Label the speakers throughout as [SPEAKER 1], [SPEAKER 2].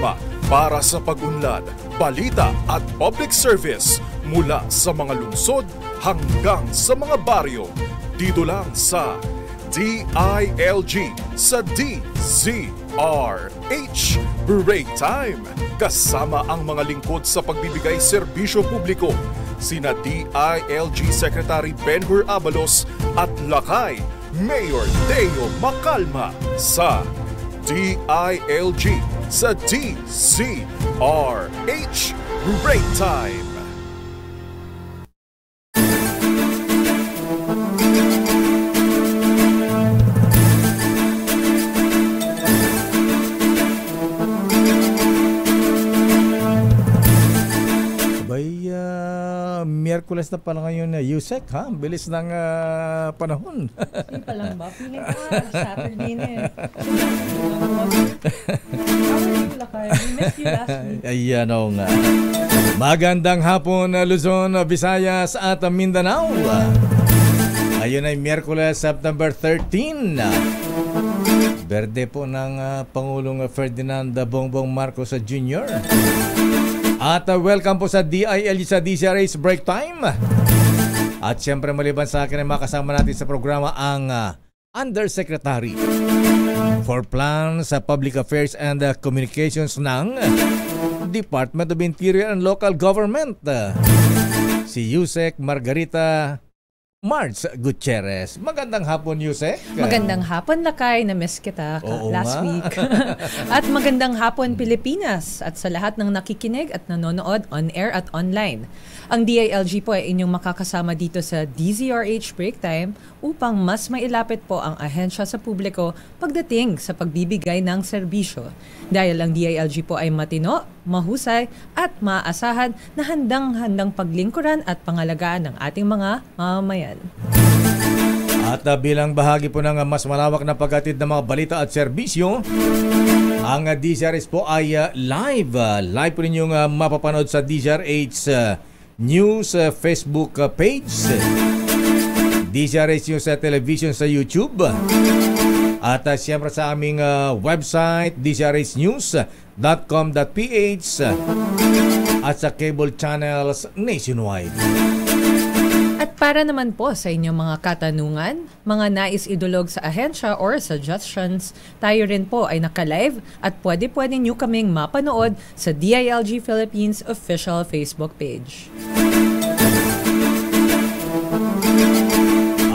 [SPEAKER 1] programa para sa pag-unlad, balita at public service mula sa mga lungsod hanggang sa mga baryo. Dito lang sa DILG sa DZRH Break Time. Kasama ang mga lingkod sa pagbibigay serbisyo publiko, sina DILG Secretary Benhur Abalos at Lakay Mayor Teo Macalma sa DILG sa DZRH Break Time.
[SPEAKER 2] Miyerkules na pala ngayon na Yusek, ha? Bilis ng panahon.
[SPEAKER 3] Hindi pa lang ba? Feeling ko Saturday na eh. We missed you last week.
[SPEAKER 2] Ayan o nga. Magandang hapon, Luzon, Visayas at Mindanao. Ayun ay Miyerkules, September 13. Berde po ng Pangulong Ferdinand Bongbong Marcos Jr. At welcome po sa DILG sa DZRH Break Time. At siyempre maliban sa akin ay makasama natin sa programa ang Undersecretary for Plans, Public Affairs and Communications ng Department of Interior and Local Government, si Yusek Margarita Marz Gutierrez. Magandang hapon, Yusek.
[SPEAKER 3] Magandang hapon, Lakay. Na-miss kita last week. At magandang hapon, Pilipinas. At sa lahat ng nakikinig at nanonood on-air at online. Ang DILG po ay inyong makakasama dito sa DZRH Break Time upang mas mailapit po ang ahensya sa publiko pagdating sa pagbibigay ng serbisyo. Dahil ang DILG po ay matino, mahusay at maaasahan na handang-handang paglingkuran at pangalagaan ng ating mga mamamayan.
[SPEAKER 2] At bilang bahagi po ng mas malawak na paghatid ng mga balita at serbisyo, ang DZRH po ay live. Live po ninyong mapapanood sa DZRH News Facebook page, DZRH News Television sa YouTube, at siyempre sa aming website dzrhnews.com.ph at sa cable channels nationwide.
[SPEAKER 3] At para naman po sa inyong mga katanungan, mga nais idulog sa ahensya or suggestions, tayo rin po ay naka-live at pwede nyo kaming mapanood sa DILG Philippines official Facebook page.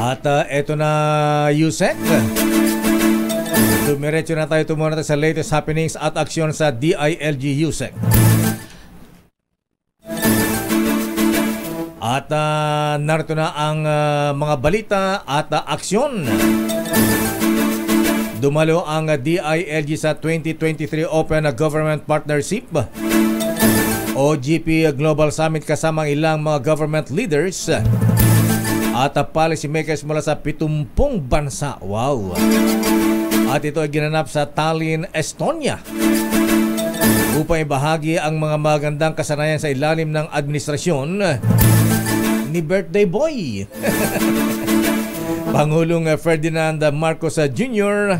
[SPEAKER 2] At eto na, Yusek. Dumiretso na tayo tumuna sa latest happenings at aksyon sa DILG, Yusek. At narito na ang mga balita at aksyon. Dumalo ang DILG sa 2023 Open Government Partnership OGP Global Summit kasama ang ilang mga government leaders at policy makers mula sa 70 bansa. Wow! At ito ay ginanap sa Tallinn, Estonia, upang ibahagi ang mga magandang kasanayan sa ilalim ng administrasyon ni Birthday Boy Pangulong Ferdinand Marcos Jr.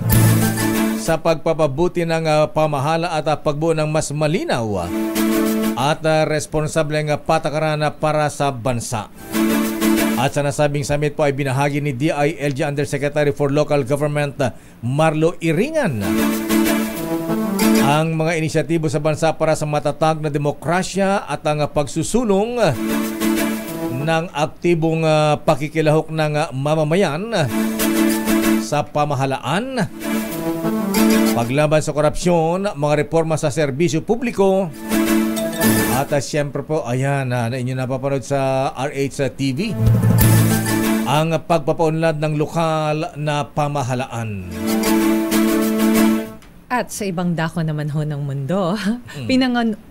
[SPEAKER 2] sa pagpapabuti ng pamahala at pagbuo ng mas malinaw at responsableng patakaran para sa bansa. At sa nasabing summit po ay binahagi ni DILG Undersecretary for Local Government Marlo Iringan ang mga inisyatibo sa bansa para sa matatag na demokrasya at ang pagsusulong ng aktibong pakikilahok ng mamamayan sa pamahalaan, paglaban sa korupsyon, mga reforma sa serbisyo publiko, at siyempre po, ayan na inyo napapanood sa RH TV, ang pagpapaunlad ng lokal na pamahalaan.
[SPEAKER 3] At sa ibang dako naman ho ng mundo,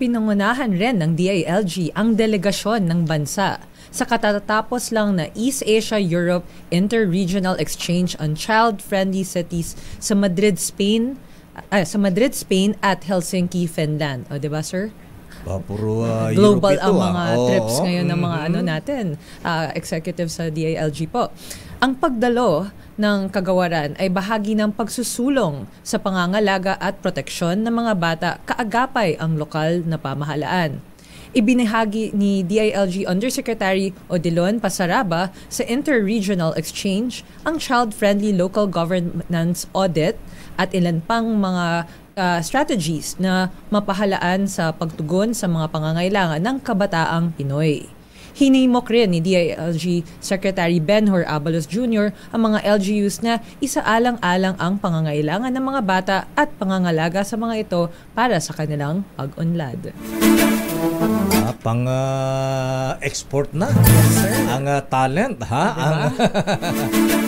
[SPEAKER 3] pinangunahan rin ng DILG ang delegasyon ng bansa sa katatapos lang na East Asia-Europe Inter-Regional Exchange on Child-Friendly Cities sa Madrid, Spain at Helsinki, Finland. O, diba, sir?
[SPEAKER 2] Puro
[SPEAKER 3] global ang mga trips ngayon ng mga natin, executive sa DILG po. Ang pagdalo ng kagawaran ay bahagi ng pagsusulong sa pangangalaga at proteksyon ng mga bata kaagapay ang lokal na pamahalaan. Ibinahagi ni DILG Undersecretary Odilon Pasaraba sa Inter-Regional Exchange ang child-friendly local governance audit at ilan pang mga strategies na mapahalaan sa pagtugon sa mga pangangailangan ng kabataang Pinoy. Hinimok rin ni DILG Secretary Benhur Abalos Jr. ang mga LGUs na isaalang-alang ang pangangailangan ng mga bata at pangangalaga sa mga ito para sa kanilang pag-unlad.
[SPEAKER 2] Pang-export na ang talent, ha?
[SPEAKER 3] Diba?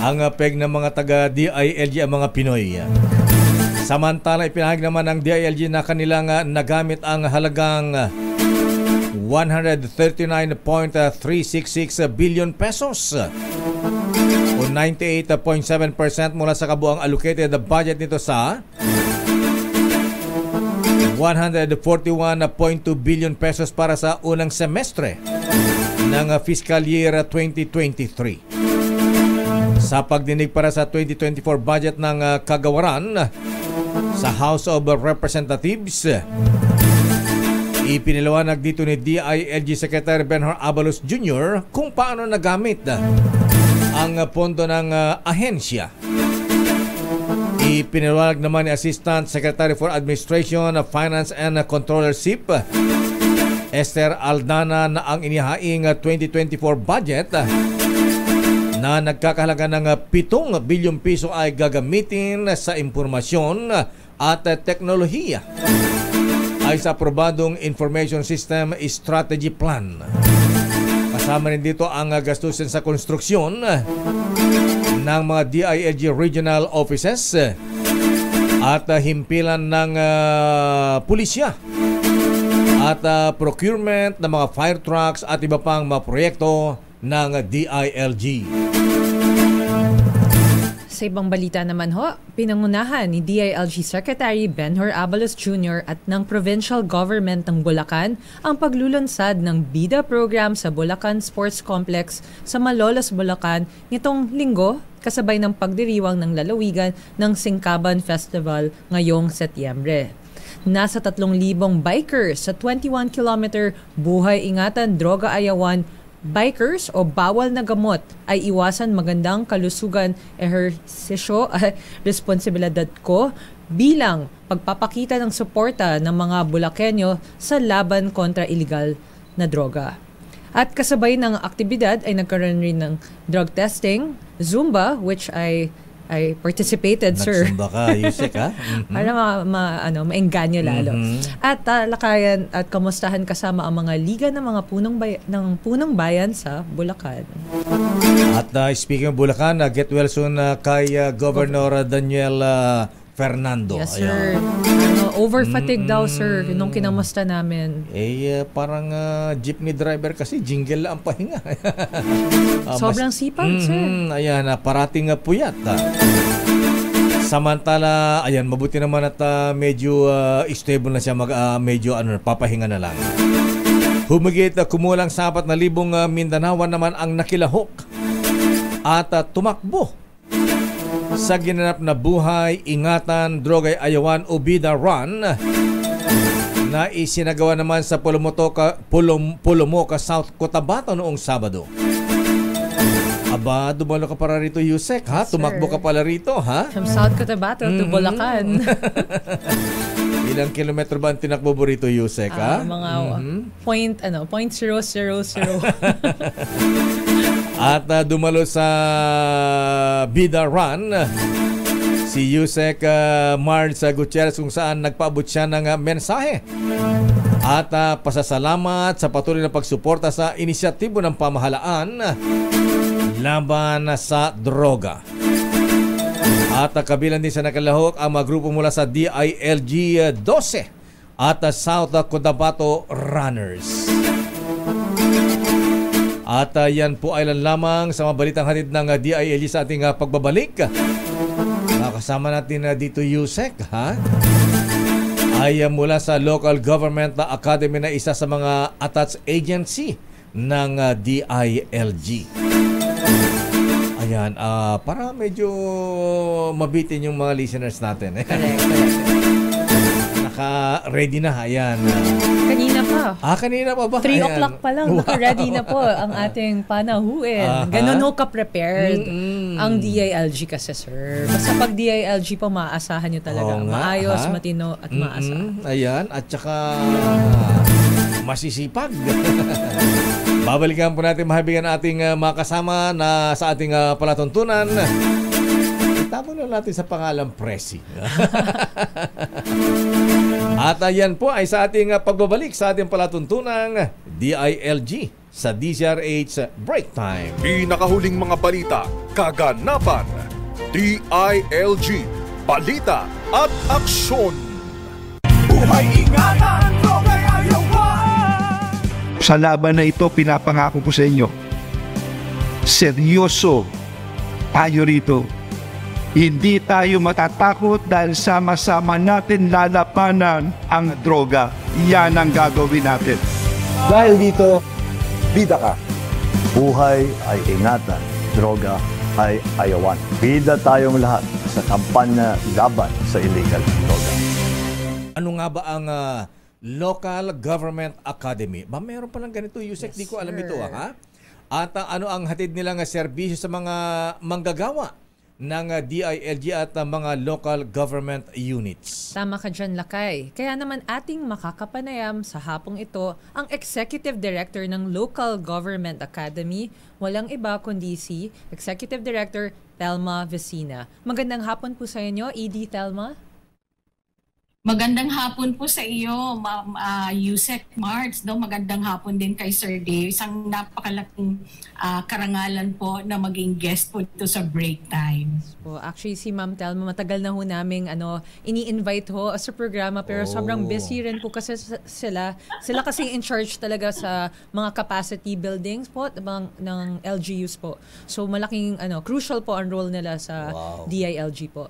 [SPEAKER 2] Ang peg ng mga taga-DILG ang mga Pinoy. Samantala, ipinahag naman ng DILG na kanilang nagamit ang halagang 139.366 billion pesos o 98.7% mula sa kabuang allocated budget nito sa 141.2 billion pesos para sa unang semestre ng fiscal year 2023. Sa pagdinig para sa 2024 budget ng kagawaran sa House of Representatives, ipiniliwanag dito ni DILG Secretary Benhur Abalos Jr. kung paano nagamit ang pondo ng ahensya. Ipiniliwanag naman ni Assistant Secretary for Administration, Finance and Controllership Esther Aldana na ang inihaing 2024 budget na nagkakahalaga ng 7 bilyong piso ay gagamitin sa impormasyon at teknolohiya ay sa aprobadong Information System Strategy Plan. Kasama rin dito ang gastusin sa konstruksyon ng mga DILG regional offices at himpilan ng pulisya at procurement ng mga fire trucks at iba pang mga proyekto ng DILG.
[SPEAKER 3] Sa ibang balita naman pinangunahan ni DILG Secretary Benhur Abalos Jr. at ng Provincial Government ng Bulacan ang paglulunsad ng BIDA program sa Bulacan Sports Complex sa Malolos, Bulacan nitong linggo kasabay ng pagdiriwang ng lalawigan ng Singkaban Festival ngayong Setyembre. Nasa 3,000 bikers sa 21-kilometer Buhay Ingatan Droga Ayawan bikers o bawal na gamot ay iwasan magandang kalusugan ehersisyo responsibilidad ko bilang pagpapakita ng suporta ng mga Bulakenyo sa laban kontra illegal na droga. At kasabay ng aktibidad ay nagkaroon rin ng drug testing, Zumba, which I participated, sir.
[SPEAKER 2] Nagsumba ka, Yusek, ha? Mm-hmm.
[SPEAKER 3] Para maengganyo lalo.
[SPEAKER 2] Mm-hmm.
[SPEAKER 3] At lakayan at kamustahan kasama ang mga liga ng mga punong bayan sa Bulacan.
[SPEAKER 2] At speaking of Bulacan, get well soon kay Governor Daniel Fernando.
[SPEAKER 3] Yes, sir. Over-fatigue daw, sir, nung kinamusta namin.
[SPEAKER 2] Parang jeepney driver kasi, jingle ang pahinga.
[SPEAKER 3] Sobrang sipag, sir.
[SPEAKER 2] Ayan, parating puyat. Samantala, ayan, mabuti naman at medyo stable na siya, medyo papahinga na lang. Humigit kumulang 4,000 Mindanaoan naman ang nakilahok at tumakbo sa ginanap na Buhay Ingatan Drogay Ayawan o BIDA Run na isinagawa naman sa Pulumoca, South Cotabato noong Sabado. Aba, dumalo ka para rito, Yusek, ha?
[SPEAKER 3] Yes,
[SPEAKER 2] tumakbo ka pala rito, ha?
[SPEAKER 3] From South Cotabato to Bulacan.
[SPEAKER 2] Ilang kilometro ba ang tinakbo mo rito, Yusek, ha?
[SPEAKER 3] Mga .000.
[SPEAKER 2] At dumalo sa BIDA Run si Yusek Marz Gutierrez kung saan nagpaabot siya ng mensahe at pasasalamat sa patuloy na pagsuporta sa inisyatibo ng pamahalaan laban sa droga. At kabilang din sa nakalahok ang mga grupo mula sa DILG 12 at South Cotabato Runners. At yan po ay lamang sa mga balitang hatid ng DILG sa ating pagbabalik. Nakasama natin dito, Yusek, ha? Ay mula sa Local Government Academy na isa sa mga attached agency ng DILG. Ayan, para medyo mabitin yung mga listeners natin.
[SPEAKER 3] Correct.
[SPEAKER 2] Naka-ready na, ayan.
[SPEAKER 3] Kanina pa.
[SPEAKER 2] Kanina pa ba?
[SPEAKER 3] 3 o'clock pa lang,
[SPEAKER 2] Wow.
[SPEAKER 3] naka-ready na po ang ating panahuin. Ganun ho ka-prepared ang DILG kasi, sir. Basta pag DILG po, maaasahan nyo talaga.
[SPEAKER 2] Oo nga,
[SPEAKER 3] maayos, matino, at maasa.
[SPEAKER 2] Ayan, at saka masisipag. Babalikan po natin mahabigan ating mga kasama na sa ating palatuntunan. Itapon na natin sa pangalang Presi. At ayan po ay sa ating pagbabalik sa ating palatuntunang DILG sa DZRH Break Time.
[SPEAKER 1] Pinakahuling mga balita, kaganapan, DILG, balita at aksyon. Buhay ingatan, droga'y ayawan!
[SPEAKER 4] Sa laban na ito, pinapangako ko sa inyo, seryoso tayo rito. Hindi tayo matatakot dahil sama-sama natin lalapanan ang droga. Yan ang gagawin natin.
[SPEAKER 5] Dahil dito, bida ka. Buhay ay ingatan, droga ay ayawan. Bida tayong lahat sa kampanya laban sa illegal droga.
[SPEAKER 2] Ano nga ba ang Local Government Academy? Ba, meron palang ganito, Yusek, di ko alam ito, ha? At ano ang hatid nilang serbisyo sa mga manggagawa ng DILG at mga local government units?
[SPEAKER 3] Tama ka dyan, Lakay. Kaya naman ating makakapanayam sa hapong ito ang Executive Director ng Local Government Academy, walang iba kundi si Executive Director Thelma Vecina. Magandang hapon po sa inyo, ED Thelma.
[SPEAKER 6] Magandang hapon po sa iyo, Ma'am Yusek Marts. No? Magandang hapon din kay Sir Dave. Isang napakalaking karangalan po na maging guest po ito sa Break Time.
[SPEAKER 3] Actually, si Ma'am Thelma, matagal na ho naming ini-invite ho sa programa pero sobrang busy rin po kasi sila. Sila kasi in charge talaga sa mga capacity buildings po ng LGUs po. So malaking crucial po ang role nila sa DILG po.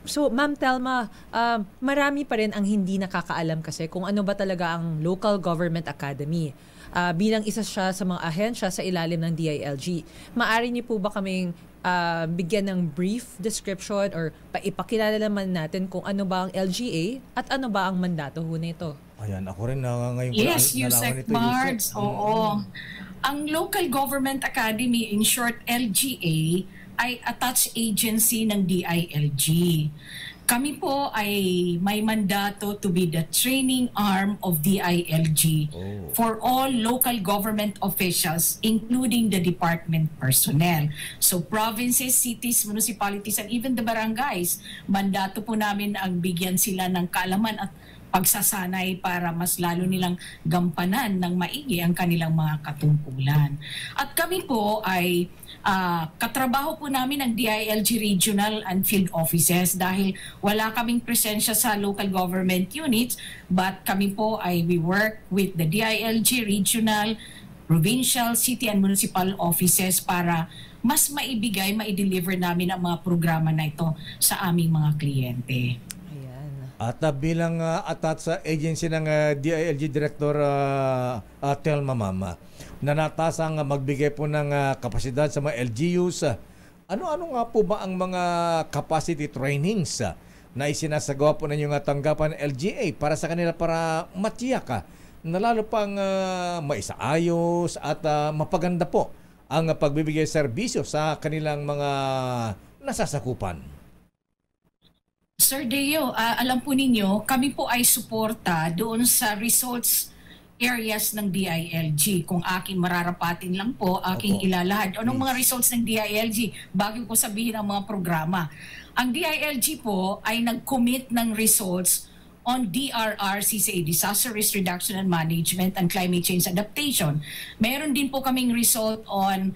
[SPEAKER 3] So Ma'am Thelma, marami pa rin ang hindi nakakaalam kasi kung ano ba talaga ang Local Government Academy. Bilang isa siya sa mga ahensya sa ilalim ng DILG. Maaari niyo po ba kaming bigyan ng brief description or ipakilala naman natin kung ano ba ang LGA at ano ba ang mandato ho nito?
[SPEAKER 2] Ayan, ako rin ngayon ko
[SPEAKER 6] Yes, Yusek Marts. Oo. Ang Local Government Academy, in short LGA, ay attached agency ng DILG. Kami po ay may mandato to be the training arm of DILG for all local government officials, including the department personnel. So provinces, cities, municipalities, and even the barangays, mandato po namin ang bigyan sila ng kaalaman at pagsasanay para mas lalo nilang gampanan ng maigi ang kanilang mga katungkulan. At kami po ay katrabaho po namin ang DILG regional and field offices dahil wala kaming presensya sa local government units, but kami po ay we work with the DILG regional, provincial, city and municipal offices para mas maideliver namin ang mga programa na ito sa aming mga kliyente.
[SPEAKER 2] At bilang attached sa agency ng DILG Director Thelma, Mama, na natasang magbigay po ng kapasidad sa mga LGUs, ano-ano nga po ba ang mga capacity trainings na isinasagawa po ninyong tanggapan LGA para sa kanila para matiyak na lalo pang maisaayos at mapaganda po ang pagbibigay serbisyo sa kanilang mga nasasakupan?
[SPEAKER 6] Sir Deo, alam po ninyo, kami po ay suporta doon sa results areas ng DILG. Kung aking mararapatin lang po, aking ilalahad. Anong mga results ng DILG bago ko sabihin ang mga programa? Ang DILG po ay nag-commit ng results on DRR, CCA, Disaster Risk Reduction and Management and Climate Change Adaptation. Meron din po kaming result on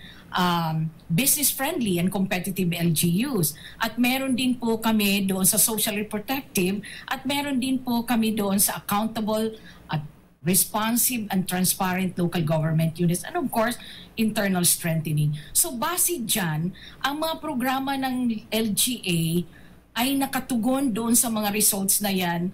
[SPEAKER 6] business-friendly and competitive LGUs. At meron din po kami doon sa socially protective at meron din po kami doon sa accountable at responsive and transparent local government units and of course, internal strengthening. So base dyan, ang mga programa ng LGA ay nakatugon doon sa mga results na yan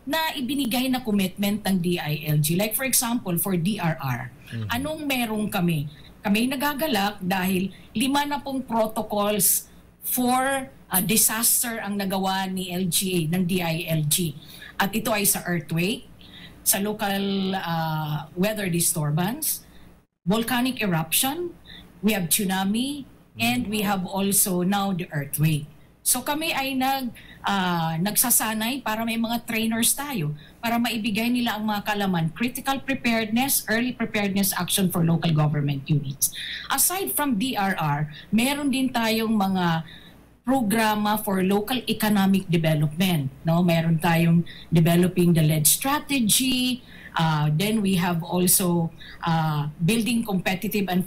[SPEAKER 6] na ibinigay na commitment ng DILG. Like for example, for DRR, anong meron kami? kami nagagalak dahil 5 na pong protocols for disaster ang nagawa ni LGA, ng DILG. At ito ay sa earthquake, sa local weather disturbance, volcanic eruption, we have tsunami, and we have also now the earthquake. So kami ay nagsasanay para may mga trainers tayo para maibigay nila ang mga kalaman, critical preparedness, early preparedness action for local government units. Aside from DRR, meron din tayong mga programa for local economic development. No, meron tayong developing the LED strategy. Then we have also building competitive and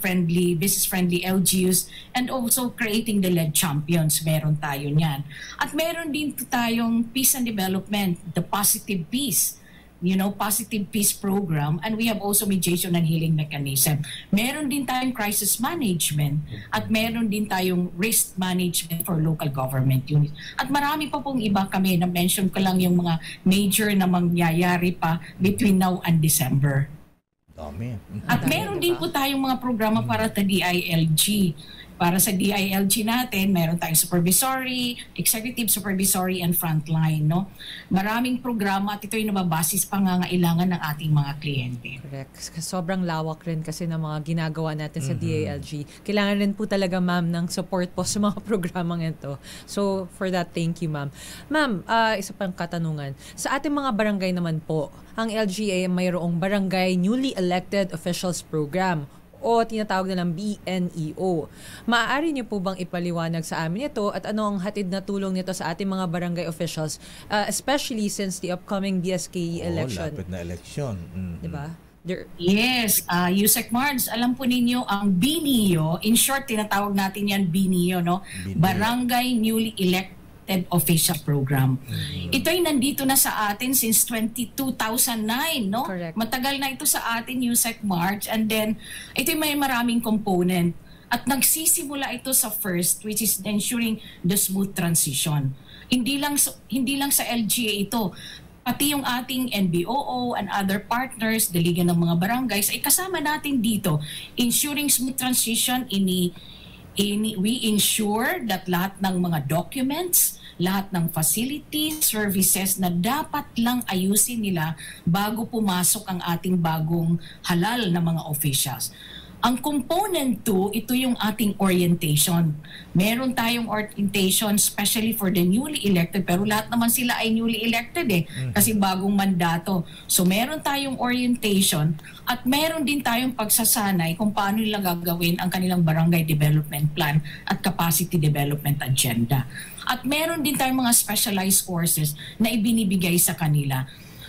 [SPEAKER 6] business-friendly LGUs, and also creating the LED champions. Meron tayo niyan. At meron din tayong peace and development, the positive peace. Positive peace program, and we have also mediation and healing mechanism. Meron din tayong crisis management at meron din tayong risk management for local government units. At marami pa pong iba kami, na-mention ko lang yung mga major na mangyayari pa between now and December.
[SPEAKER 2] Dami.
[SPEAKER 6] At meron din po tayong mga programa para sa DILG. Para sa DILG natin, meron tayong supervisory, executive supervisory, and frontline. No? Maraming programa at ito'y nababasis pangangailangan ng ating mga kliyente.
[SPEAKER 3] Correct. Sobrang lawak rin kasi ng mga ginagawa natin sa DILG. Kailangan rin po talaga, ma'am, ng support po sa mga programang ito. So, for that, thank you, ma'am. Ma'am, isa pang katanungan. Sa ating mga barangay naman po, ang LGA mayroong Barangay Newly Elected Officials Program o tinatawag na ng BNEO. Maaari niyo po bang ipaliwanag sa amin ito at ano ang hatid na tulong nito sa ating mga barangay officials, especially since the upcoming DSKE election?
[SPEAKER 2] Lapit na election.
[SPEAKER 3] Diba?
[SPEAKER 6] Yes, Yusek Mards, alam po ninyo ang BNEO, in short tinatawag natin yan BNEO, no? Barangay Newly Elected Official Program. Ito ay nandito na sa atin since 2009, no?
[SPEAKER 3] Correct.
[SPEAKER 6] Matagal na ito sa atin, Yusek March, and then ito ay may maraming component. At nagsisimula ito sa first, which is ensuring the smooth transition. Hindi lang sa LGA ito, pati yung ating NBOO and other partners, the Liga ng mga Barangays, ay kasama natin dito. Ensuring smooth transition, we ensure that lahat ng mga documents, lahat ng facilities, services na dapat lang ayusin nila bago pumasok ang ating bagong halal na mga officials. Ang component 2, ito yung ating orientation. Meron tayong orientation especially for the newly elected, pero lahat naman sila ay newly elected kasi bagong mandato. So meron tayong orientation at meron din tayong pagsasanay kung paano nila gagawin ang kanilang barangay development plan at capacity development agenda. At meron din tayong mga specialized courses na ibinibigay sa kanila.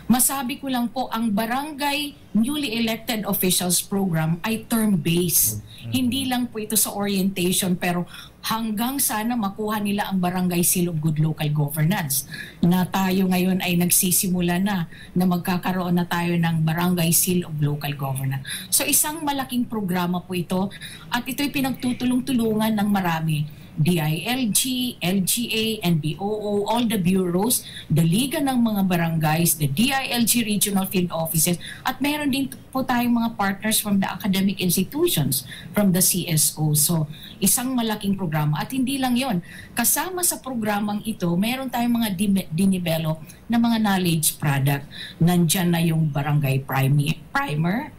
[SPEAKER 6] Masabi ko lang po, ang Barangay Newly Elected Officials Program ay term-based. Hindi lang po ito sa orientation, pero hanggang sana makuha nila ang Barangay Seal of Good Local Governance. Na tayo ngayon ay nagsisimula na magkakaroon na tayo ng Barangay Seal of Local Governance. So isang malaking programa po ito at ito'y pinagtutulong-tulungan ng marami. DILG, LGA, NBOO, all the bureaus, the Liga ng mga Barangays, the DILG Regional Field Offices, at meron din po tayong mga partners from the academic institutions, from the CSO. So, isang malaking programa. At hindi lang yon, kasama sa programang ito, meron tayong mga dinevelop na mga knowledge product. Nandyan na yung Barangay Primer,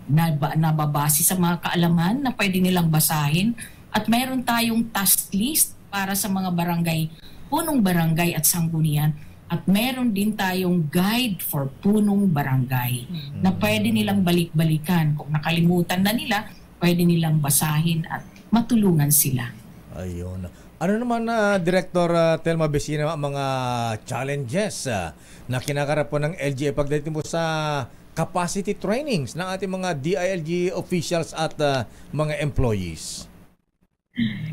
[SPEAKER 6] na nababase sa mga kaalaman na pwede nilang basahin. At meron tayong task list para sa mga barangay, punong barangay at sanggunian. At meron din tayong guide for punong barangay na pwede nilang balik-balikan. Kung nakalimutan na nila, pwede nilang basahin at matulungan sila.
[SPEAKER 2] Ayun. Ano naman, Director Telma Vecina, ang mga challenges na kinakarap po ng LGA pagdating po sa capacity trainings ng ating mga DILG officials at mga employees?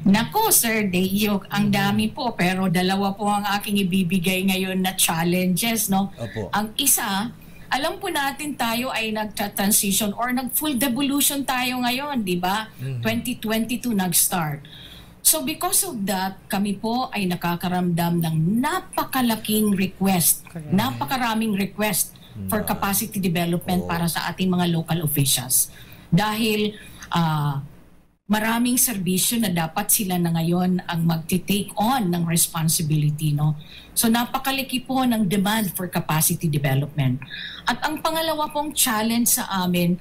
[SPEAKER 6] Nako, Sir Deo, ang dami po, pero dalawa po ang aking ibibigay ngayon na challenges, no?
[SPEAKER 2] Opo.
[SPEAKER 6] Ang isa, alam po natin tayo ay nag-transition or nag-full devolution tayo ngayon, di ba? 2022 nag-start. So because of that, kami po ay nakakaramdam ng napakalaking request, napakaraming request for capacity development para sa ating mga local officials. Dahil maraming serbisyo na dapat sila na ngayon ang magti-take on ng responsibility, no? So napakalaki po ng demand for capacity development. At ang pangalawa pong challenge sa amin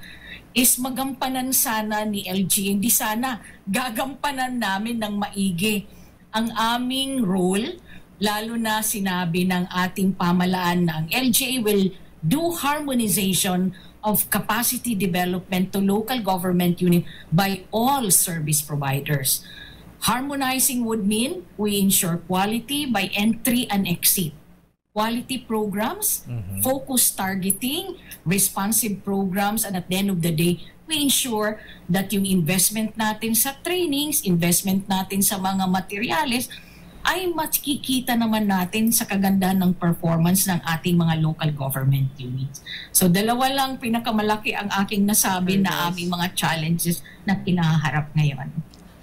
[SPEAKER 6] is magampanan sana ni LG, hindi sana, gagampanan namin ng maigi ang aming role, lalo na sinabi ng ating pamalaan na ang LGA will do harmonization of capacity development to local government unit by all service providers. Harmonizing would mean we ensure quality by entry and exit. Quality programs, focus targeting, responsive programs, and at the end of the day, we ensure that yung investment natin sa trainings, investment natin sa mga materyales, ay makikita naman natin sa kagandahan ng performance ng ating mga local government units. So dalawa lang pinakamalaki ang aking nasabi na aming mga challenges na kinaharap ngayon.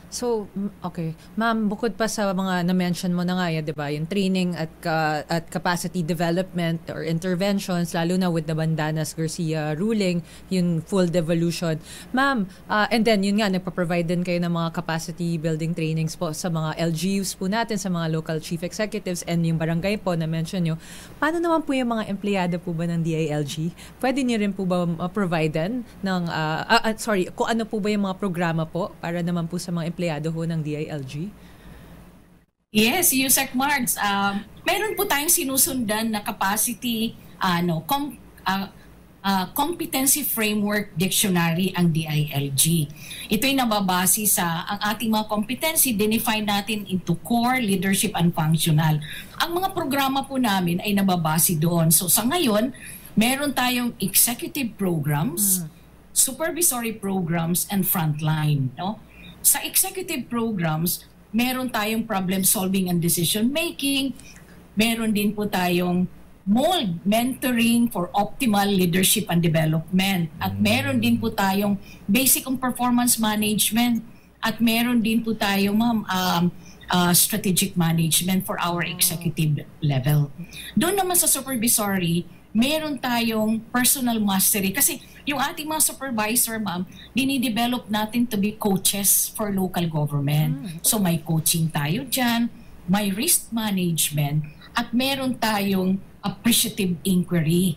[SPEAKER 3] So, okay. Ma'am, bukod pa sa mga na-mention mo na nga, di ba, yung training at capacity development or interventions, lalo na with the Bandanas-Garcia ruling, yung full devolution. Ma'am, and then yun nga, nagpa-provide din kayo ng mga capacity building trainings po sa mga LGUs po natin, sa mga local chief executives and yung barangay po na-mention nyo. Paano naman po yung mga empleyado po ba ng DILG? Pwede niyo rin po ba provide ng, kung ano po ba yung mga programa po para naman po sa mga empleyado ho ng DILG?
[SPEAKER 6] Yes, Yusek Mards. Meron po tayong sinusundan na capacity competency framework dictionary ang DILG. Ito'y nababase sa ang ating mga competency, dinefine natin into core, leadership, and functional. Ang mga programa po namin ay nababase doon. So sa ngayon, meron tayong executive programs, supervisory programs, and frontline, no? Sa executive programs, meron tayong problem solving and decision making. Meron din po tayong MOLD, mentoring for optimal leadership and development. At meron din po tayong basic on performance management. At meron din po tayong strategic management for our executive level. Doon naman sa supervisory, meron tayong personal mastery. Kasi yung ating mga supervisor, ma'am, dinidevelop natin to be coaches for local government. So may coaching tayo dyan, may risk management, at meron tayong appreciative inquiry.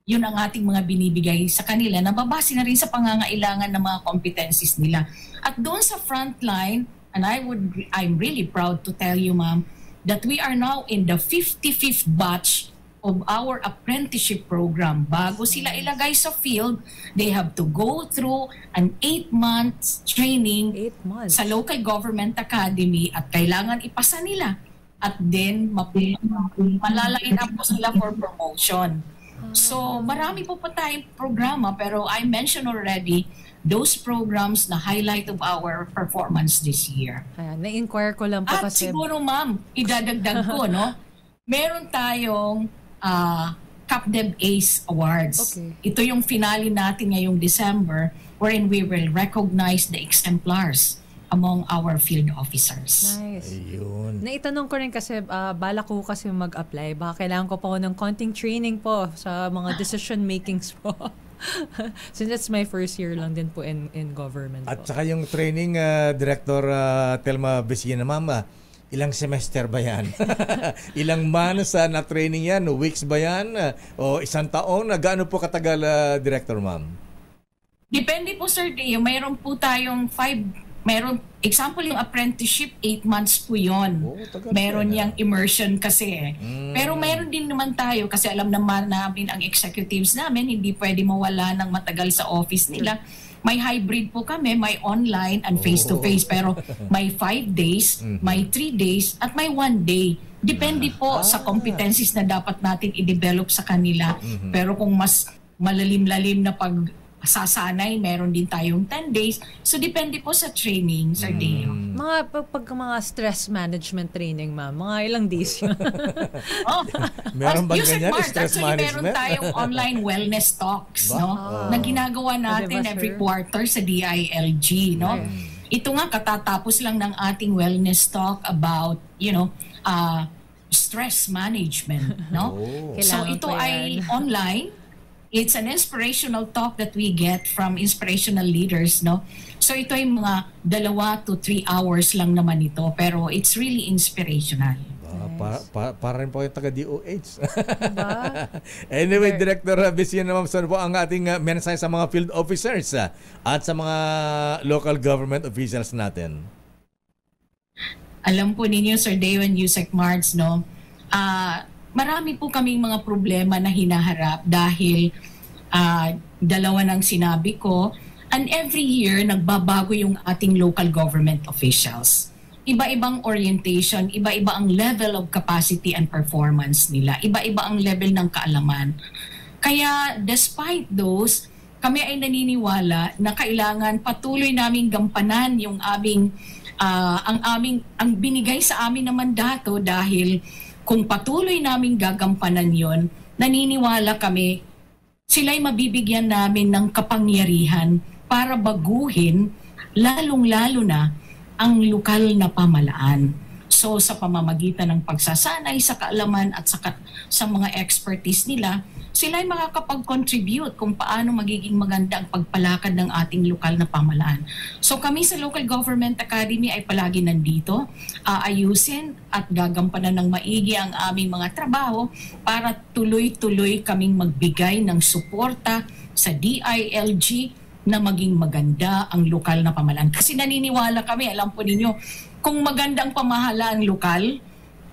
[SPEAKER 6] Yun ang ating mga binibigay sa kanila na babase na rin sa pangangailangan ng mga competencies nila. At doon sa frontline, and I'm really proud to tell you, ma'am, that we are now in the 55th batch of our apprenticeship program. Bago sila ilagay sa field, they have to go through an 8 months training sa local government academy at kailangan ipasa nila. At then, malalain up po sila for promotion. So, marami po pa tayong programa, pero I mentioned already those programs na highlight of our performance this year.
[SPEAKER 3] Ayan, na-inquire ko lang po
[SPEAKER 6] at
[SPEAKER 3] kasi.
[SPEAKER 6] At siguro, ma'am, idadagdag ko, no? Meron tayong CapDev ACE Awards. Okay. Ito yung finale natin ngayong December, wherein we will recognize the exemplars among our field officers.
[SPEAKER 3] Nice.
[SPEAKER 2] Ayun.
[SPEAKER 3] Naitanong ko rin kasi, balak ko kasi mag-apply. Baka kailangan ko pa ng konting training po sa mga decision makings po. Since it's my first year lang din po in government.
[SPEAKER 2] At
[SPEAKER 3] po.
[SPEAKER 2] saka yung training, Director Telma Besina, Mama, ilang semester ba yan? Ilang months na training yan? Weeks ba yan? O isang taon? Gaano po katagal, Director, Ma'am?
[SPEAKER 6] Depende po, Sir Deo. Mayroon po tayong example yung apprenticeship, 8 months po yun. Meron yung immersion kasi Pero meron din naman tayo kasi alam naman namin ang executives namin, hindi pwede mawala ng matagal sa office nila. May hybrid po kami, may online and face-to-face. Pero may 5 days, may 3 days, at may 1 day. Depende po sa competencies na dapat natin i-develop sa kanila. Pero kung mas malalim-lalim na sasanay, meron din tayong 10 days. So, depende po sa training, Sir Deo.
[SPEAKER 3] Mga stress management training, ma'am, mga ilang days yun?
[SPEAKER 2] Meron ba ganyan? Stress
[SPEAKER 6] actually,
[SPEAKER 2] management?
[SPEAKER 6] meron tayong online wellness talks, no? Na ginagawa natin every quarter sa DILG, no? Ito nga, katatapos lang ng ating wellness talk about, stress management, no? So, ito ay online. It's an inspirational talk that we get from inspirational leaders, no? So ito ay mga 2 to 3 hours lang naman ito, pero it's really inspirational.
[SPEAKER 2] Para rin po yung taga-DOH. Anyway, Director Visina, ma'am, saan po ang ating mensahe sa mga field officers at sa mga local government officials natin?
[SPEAKER 6] Alam po ninyo, Sir Deo and Yusek Mards, no? Marami po kaming mga problema na hinaharap dahil 2 ng sinabi ko, and every year nagbabago yung ating local government officials. Iba-ibang orientation, iba-iba ang level of capacity and performance nila, iba-iba ang level ng kaalaman. Kaya despite those, kami ay naniniwala na kailangan patuloy naming gampanan yung ang binigay sa amin na mandato, dahil kung patuloy naming gagampanan yon, naniniwala kami sila'y mabibigyan namin ng kapangyarihan para baguhin lalong-lalo na ang lokal na pamahalaan. So sa pamamagitan ng pagsasanay sa kaalaman at sa mga expertise nila, sila ay makakapag-contribute kung paano magiging maganda ang pagpalakad ng ating lokal na pamahalaan. So kami sa Local Government Academy ay palagi nandito, aayusin at gagampanan ng maigi ang aming mga trabaho para tuloy-tuloy kaming magbigay ng suporta sa DILG na maging maganda ang lokal na pamahalaan. Kasi naniniwala kami, alam po ninyo, kung maganda ang pamahalaan lokal,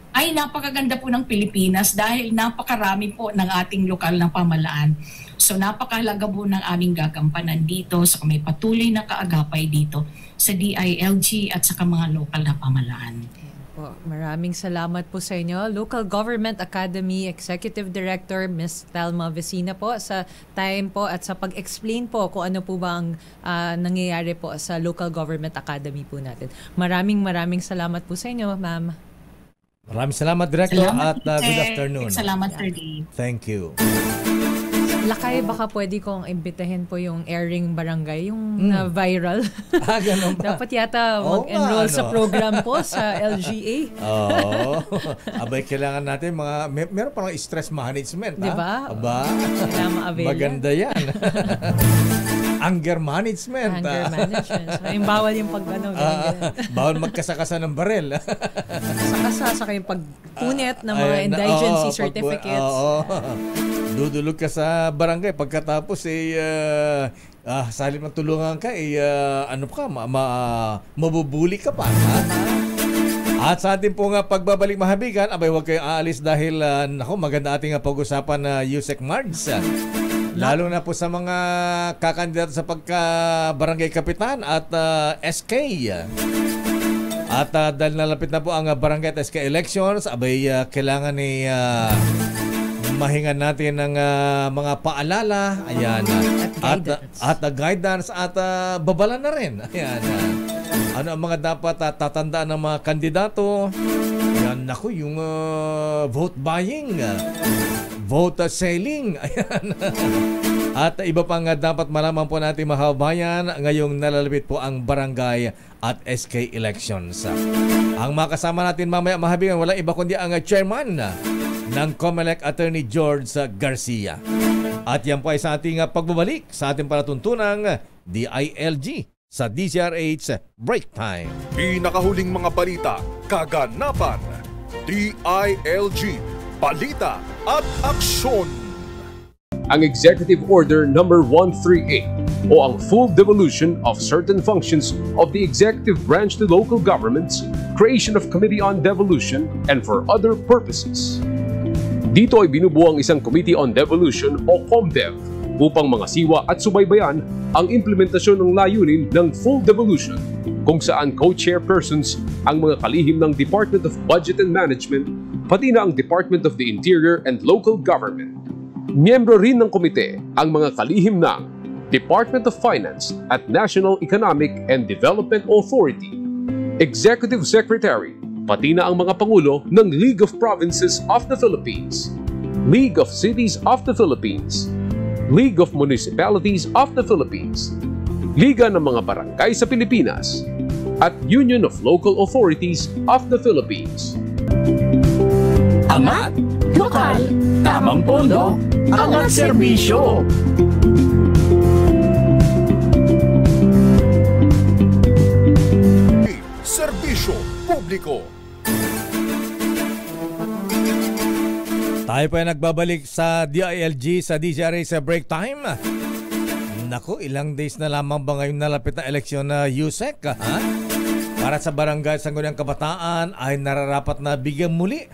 [SPEAKER 6] ay napakaganda po ng Pilipinas dahil napakarami po ng ating lokal na pamahalaan. So napakahalaga po ng aming gagampanan dito, sa may patuloy na kaagapay dito sa DILG at sa mga lokal na pamahalaan.
[SPEAKER 3] Maraming salamat po sa inyo. Local Government Academy Executive Director Ms. Thelma Visina po sa time po at sa pag-explain po kung ano po ba ang nangyayari po sa Local Government Academy po natin. Maraming salamat po sa inyo, ma'am.
[SPEAKER 2] Maraming salamat, Director, at good afternoon.
[SPEAKER 6] Salamat, Sir Dave.
[SPEAKER 2] Thank you.
[SPEAKER 3] Lakay, baka pwede kong imbitahin po yung Airing Barangay, yung viral.
[SPEAKER 2] Ganun ba?
[SPEAKER 3] Dapat yata mag-enroll sa program po sa LGA.
[SPEAKER 2] Oo. Abay, kailangan natin meron parang stress management.
[SPEAKER 3] Diba?
[SPEAKER 2] Aba, maganda yan. Anger management.
[SPEAKER 3] Anger management. So, yung bawal yung
[SPEAKER 2] bawal magkasakasa ng barel.
[SPEAKER 3] Saka yung pagpunit ng mga indigency certificates.
[SPEAKER 2] Dudulog ka sa barangay pagkatapos salim ng tulungan ka mabubuli ka pa. At sa ating pong pagbabalik mahabigan, abay huwag kayong aalis dahil maganda ating pag-usapan na Yusek Mards. Lalo na po sa mga kakandidato sa pagka-barangay kapitan at SK. At dahil nalapit na po ang barangay at SK elections, abay kailangan mahingan natin ng mga paalala, ayan, at guidance at babala na rin. Ayan. Ano ang mga dapat tatandaan ng mga kandidato? Ayan, naku, yung vote buying, vote selling. Ayan. At iba pang dapat malaman po natin, mga kababayan, ngayong nalalapit po ang barangay at SK elections. Ang makasama natin mamaya mahabigan, walang iba kundi ang chairman ng COMELEC, Attorney George Garcia. At yan po ay sa ating pagbabalik sa ating palatuntunang DILG sa DZRH Break Time.
[SPEAKER 1] Pinakahuling mga balita, kaganapan, DILG, balita at aksyon.
[SPEAKER 7] Ang Executive Order No. 138 o ang full devolution of certain functions of the executive branch to local governments, creation of Committee on Devolution, and for other purposes. Dito ay binubuo ang isang Committee on Devolution o COMDEV upang mangasiwa at subaybayan ang implementasyon ng layunin ng full devolution, kung saan co-chairpersons ang mga kalihim ng Department of Budget and Management, pati na ang Department of the Interior and Local Government. Miyembro rin ng komite ang mga kalihim ng Department of Finance at National Economic and Development Authority, Executive Secretary, pati na ang mga pangulo ng League of Provinces of the Philippines, League of Cities of the Philippines, League of Municipalities of the Philippines, Liga ng mga Barangay sa Pilipinas, at Union of Local Authorities of the Philippines.
[SPEAKER 8] Angat Lokal, tamang pondo, angat serbisyo.
[SPEAKER 1] Serbisyo publiko.
[SPEAKER 2] Tayo pa ay nagbabalik sa DILG sa DZRA sa break time. Naku, ilang days na lamang ba ngayon nalapit na eleksyon na USEC? Ha? Para sa barangay Sangguniang Kabataan ay nararapat na bigyan muli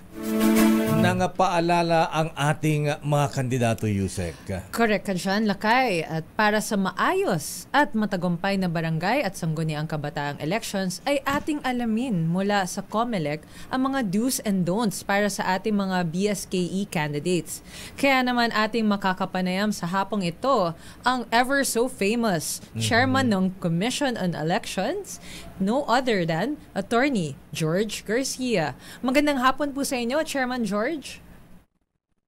[SPEAKER 2] ng paalala ang ating mga kandidato, USEC.
[SPEAKER 3] Correct ka dyan, Lakay. At para sa maayos at matagumpay na barangay at sangguniang kabataang elections ay ating alamin mula sa COMELEC ang mga do's and don'ts para sa ating mga BSKE candidates. Kaya naman ating makakapanayam sa hapong ito ang ever so famous chairman ng Commission on Elections, no other than Attorney George Garcia. Magandang hapon po sa inyo, Chairman George.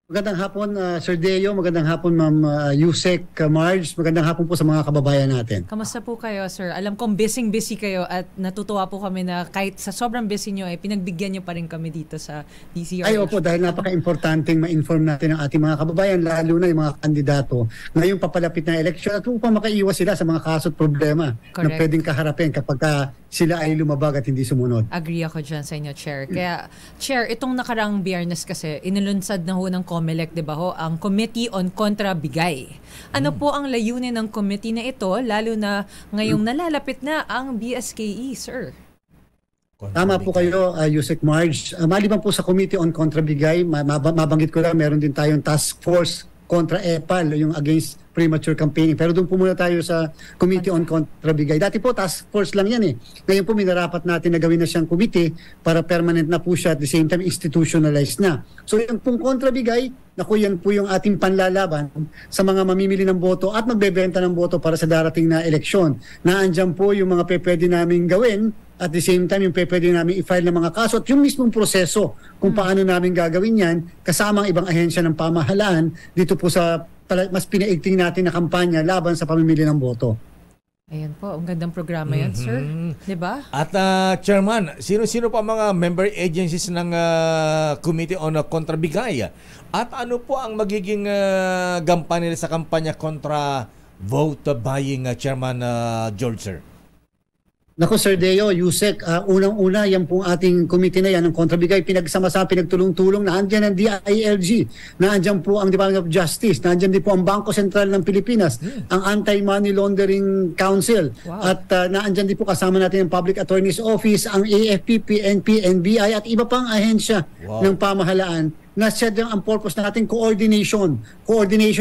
[SPEAKER 9] Magandang hapon, Sir Deo. Magandang hapon, Ma'am Yusek, Marge. Magandang hapon po sa mga kababayan natin.
[SPEAKER 3] Kamusta po kayo, sir? Alam kong busy kayo at natutuwa po kami na kahit sa sobrang busy nyo, pinagbigyan nyo pa rin kami dito sa DZRH.
[SPEAKER 9] Ay, opo, dahil napaka-importanting ma-inform natin ang ating mga kababayan, lalo na yung mga kandidato. Ngayong papalapit na eleksyon at upang makaiwas sila sa mga kaso at problema na pwedeng kaharapin kapag sila ay lumabag at hindi sumunod.
[SPEAKER 3] Agree ako dyan sa inyo, Chair. Kaya, Chair, itong nakarang Biyernes kasi, inilunsad na ho ng COMELEC, di ba ho, ang Committee on Kontrabigay. Ano po ang layunin ng committee na ito, lalo na ngayong nalalapit na ang BSKE, sir?
[SPEAKER 9] Tama po kayo, Yusek Marge. Maliban po sa Committee on Kontrabigay, mabanggit ko lang, meron din tayong task force kontra EPAL, yung against premature campaigning. Pero doon po muna tayo sa Committee on Kontrabigay. Dati po, task force lang yan eh. Ngayon po, minarapat natin na gawin na siyang committee para permanent na po siya at the same time institutionalized na. So yung pong kontrabigay, naku, yan po yung ating panlalaban sa mga mamimili ng boto at magbebenta ng boto para sa darating na eleksyon. Naandyan po yung mga pwede namin gawin at the same time yung pwede namin i-file ng mga kaso at yung mismong proseso kung paano namin gagawin yan kasama ang ibang ahensya ng pamahalaan dito po sa mas pinaigting natin na kampanya laban sa pamimili ng boto.
[SPEAKER 3] Ayan po, ang gandang programa yan, sir. Diba?
[SPEAKER 2] At Chairman, sino-sino pa mga member agencies ng Committee on Kontrabigay? At ano po ang magiging gampanin nila sa kampanya kontra vote buying, Chairman George, sir?
[SPEAKER 9] Naku, Sir Deo, Yusek, unang-una, yan pong ating committee na yan, ng kontrabigay, pinagsama-sama, pinagtulong-tulong, naandyan ang DILG, naandyan po ang Department of Justice, naandyan din po ang Bangko Sentral ng Pilipinas, ang Anti-Money Laundering Council, at naandyan din po kasama natin ang Public Attorney's Office, ang AFP, PNP, NBI, at iba pang ahensya ng pamahalaan na ang purpose natin coordination